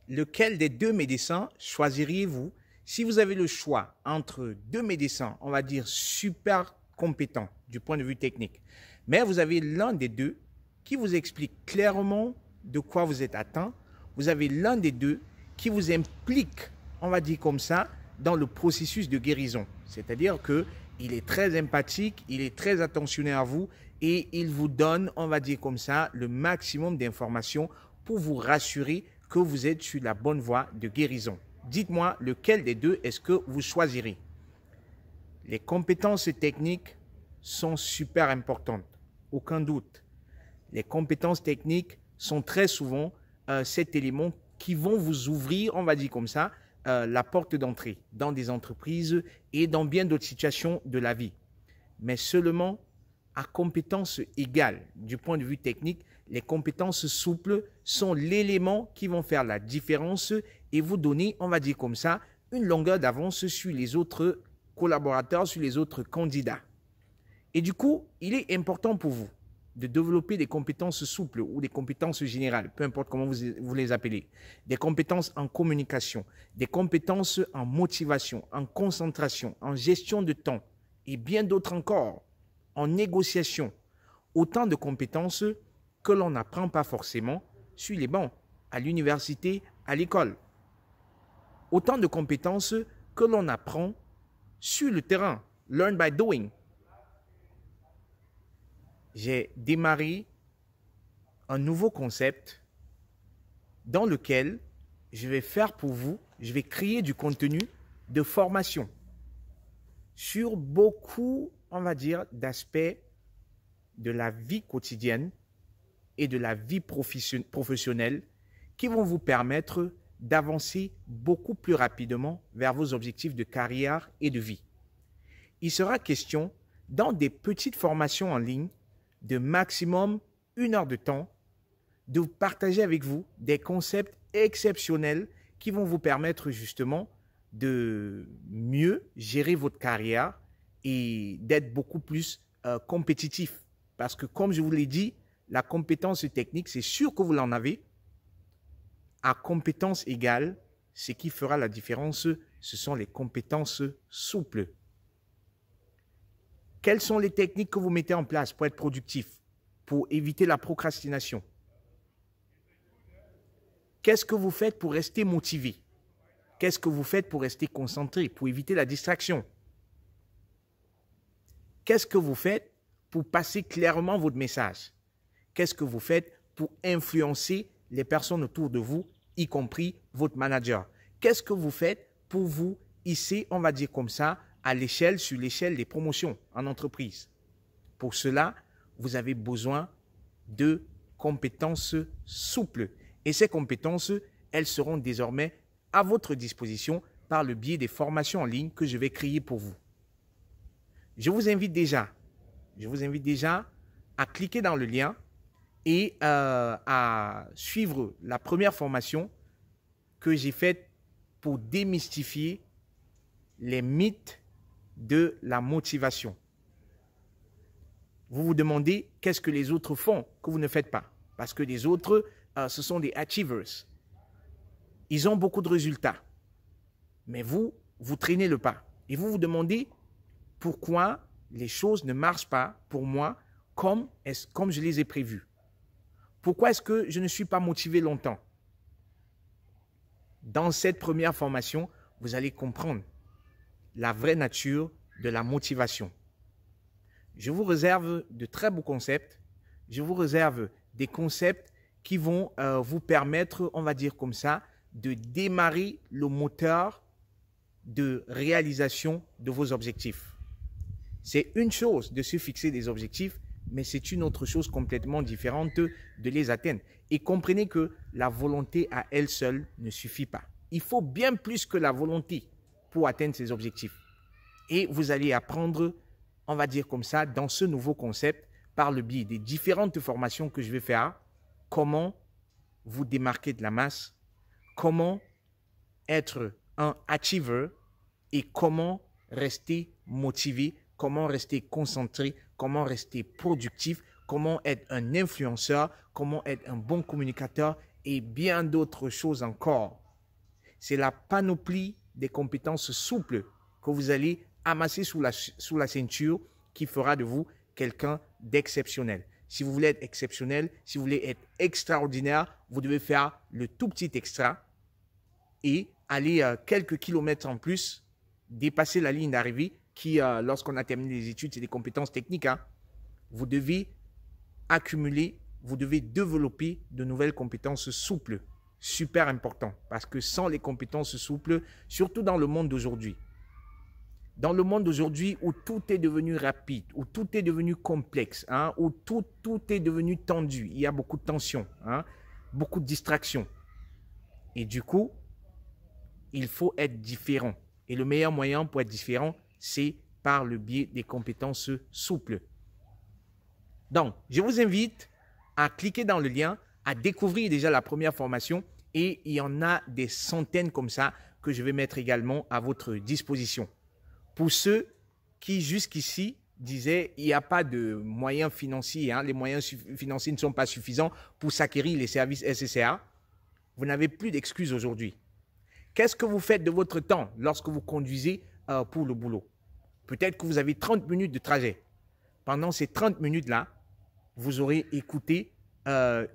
lequel des deux médecins choisiriez-vous si vous avez le choix entre deux médecins, on va dire super compétents du point de vue technique, mais vous avez l'un des deux qui vous explique clairement de quoi vous êtes atteint, vous avez l'un des deux qui vous implique, on va dire comme ça, dans le processus de guérison. C'est-à-dire qu'il est très empathique, il est très attentionné à vous et il vous donne, on va dire comme ça, le maximum d'informations pour vous rassurer que vous êtes sur la bonne voie de guérison. Dites-moi lequel des deux est-ce que vous choisirez. Les compétences techniques sont super importantes, aucun doute. Les compétences techniques sont très souvent cet élément qui vont vous ouvrir, on va dire comme ça, la porte d'entrée dans des entreprises et dans bien d'autres situations de la vie. Mais seulement à compétences égales du point de vue technique, les compétences souples sont l'élément qui vont faire la différence et vous donner, on va dire comme ça, une longueur d'avance sur les autres collaborateurs, sur les autres candidats. Et du coup, il est important pour vous de développer des compétences souples ou des compétences générales, peu importe comment vous les appelez, des compétences en communication, des compétences en motivation, en concentration, en gestion de temps et bien d'autres encore, en négociation. Autant de compétences que l'on n'apprend pas forcément sur les bancs, à l'université, à l'école. Autant de compétences que l'on apprend sur le terrain, learn by doing. J'ai démarré un nouveau concept dans lequel je vais faire pour vous, je vais créer du contenu de formation sur beaucoup, on va dire, d'aspects de la vie quotidienne et de la vie professionnelle qui vont vous permettre d'avancer beaucoup plus rapidement vers vos objectifs de carrière et de vie. Il sera question, dans des petites formations en ligne, de maximum 1 heure de temps, de partager avec vous des concepts exceptionnels qui vont vous permettre justement de mieux gérer votre carrière et d'être beaucoup plus compétitif. Parce que comme je vous l'ai dit, la compétence technique, c'est sûr que vous l'en avez. À compétence égale, ce qui fera la différence, ce sont les compétences souples. Quelles sont les techniques que vous mettez en place pour être productif, pour éviter la procrastination? Qu'est-ce que vous faites pour rester motivé? Qu'est-ce que vous faites pour rester concentré, pour éviter la distraction? Qu'est-ce que vous faites pour passer clairement votre message? Qu'est-ce que vous faites pour influencer les personnes autour de vous, y compris votre manager? Qu'est-ce que vous faites pour vous hisser, on va dire comme ça, à l'échelle, sur l'échelle des promotions en entreprise? Pour cela, vous avez besoin de compétences souples. Et ces compétences, elles seront désormais à votre disposition par le biais des formations en ligne que je vais créer pour vous. Je vous invite déjà à cliquer dans le lien et à suivre la première formation que j'ai faite pour démystifier les mythes de la motivation. Vous vous demandez qu'est-ce que les autres font que vous ne faites pas. Parce que les autres, ce sont des achievers. Ils ont beaucoup de résultats. Mais vous traînez le pas. Et vous vous demandez pourquoi les choses ne marchent pas pour moi comme je les ai prévues. Pourquoi est-ce que je ne suis pas motivé longtemps? Dans cette première formation, vous allez comprendre la vraie nature de la motivation. Je vous réserve de très beaux concepts. Je vous réserve des concepts qui vont vous permettre, on va dire comme ça, de démarrer le moteur de réalisation de vos objectifs. C'est une chose de se fixer des objectifs, mais c'est une autre chose complètement différente de les atteindre. Et comprenez que la volonté à elle seule ne suffit pas. Il faut bien plus que la volonté pour atteindre ces objectifs. Et vous allez apprendre, on va dire comme ça, dans ce nouveau concept, par le biais des différentes formations que je vais faire, comment vous démarquer de la masse, comment être un achiever et comment rester motivé, comment rester concentré, comment rester productif, comment être un influenceur, comment être un bon communicateur et bien d'autres choses encore. c'est la panoplie des compétences souples que vous allez amasser sous la ceinture qui fera de vous quelqu'un d'exceptionnel. Si vous voulez être exceptionnel, si vous voulez être extraordinaire, vous devez faire le tout petit extra et aller quelques kilomètres en plus, dépasser la ligne d'arrivée qui, lorsqu'on a terminé les études, c'est des compétences techniques. Hein. Vous devez accumuler, vous devez développer de nouvelles compétences souples. Super important, parce que sans les compétences souples, surtout dans le monde d'aujourd'hui, où tout est devenu rapide, où tout est devenu complexe, hein, où tout est devenu tendu, il y a beaucoup de tension, hein, beaucoup de distractions. Et du coup, il faut être différent. Et le meilleur moyen pour être différent, c'est par le biais des compétences souples. Donc, je vous invite à cliquer dans le lien, à découvrir déjà la première formation et il y en a des centaines comme ça que je vais mettre également à votre disposition. Pour ceux qui jusqu'ici disaient il n'y a pas de moyens financiers, hein, les moyens financiers ne sont pas suffisants pour s'acquérir les services SSA, vous n'avez plus d'excuses aujourd'hui. Qu'est-ce que vous faites de votre temps lorsque vous conduisez pour le boulot? Peut-être que vous avez 30 minutes de trajet. Pendant ces 30 minutes-là, vous aurez écouté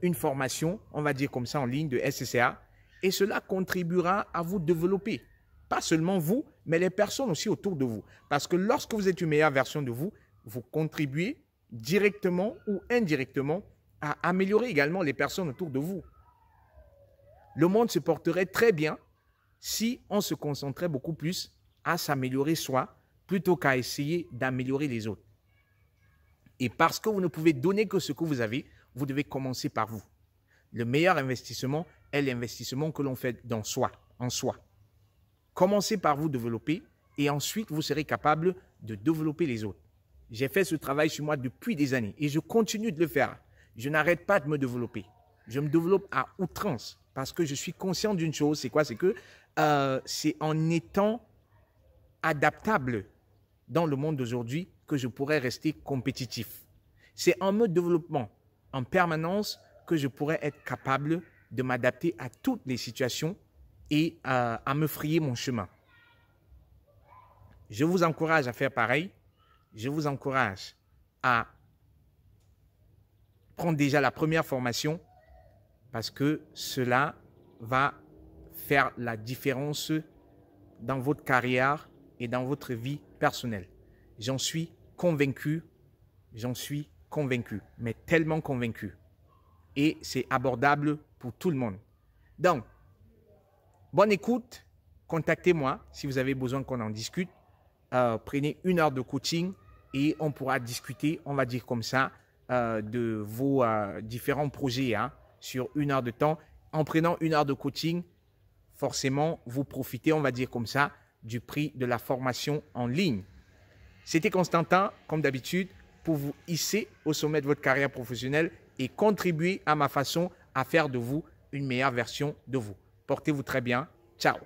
une formation, on va dire comme ça, en ligne de SSA, et cela contribuera à vous développer. Pas seulement vous, mais les personnes aussi autour de vous. Parce que lorsque vous êtes une meilleure version de vous, vous contribuez directement ou indirectement à améliorer également les personnes autour de vous. Le monde se porterait très bien si on se concentrait beaucoup plus à s'améliorer soi plutôt qu'à essayer d'améliorer les autres. Et parce que vous ne pouvez donner que ce que vous avez, vous devez commencer par vous. Le meilleur investissement est l'investissement que l'on fait dans soi, en soi. Commencez par vous développer et ensuite vous serez capable de développer les autres. J'ai fait ce travail sur moi depuis des années et je continue de le faire. Je n'arrête pas de me développer. Je me développe à outrance parce que je suis conscient d'une chose, c'est quoi? C'est que c'est en étant adaptable dans le monde d'aujourd'hui que je pourrais rester compétitif. C'est en me développant en permanence que je pourrais être capable de m'adapter à toutes les situations et à me frayer mon chemin. Je vous encourage à faire pareil. Je vous encourage à prendre déjà la première formation parce que cela va faire la différence dans votre carrière et dans votre vie personnelle. J'en suis convaincu, mais tellement convaincu. Et c'est abordable pour tout le monde. Donc, bonne écoute, contactez-moi si vous avez besoin qu'on en discute. Prenez 1 heure de coaching et on pourra discuter, on va dire comme ça, de vos différents projets hein, sur 1 heure de temps. En prenant 1 heure de coaching, forcément, vous profitez, on va dire comme ça, du prix de la formation en ligne. C'était Constantin, comme d'habitude, pour vous hisser au sommet de votre carrière professionnelle et contribuer à ma façon à faire de vous une meilleure version de vous. Portez-vous très bien. Ciao.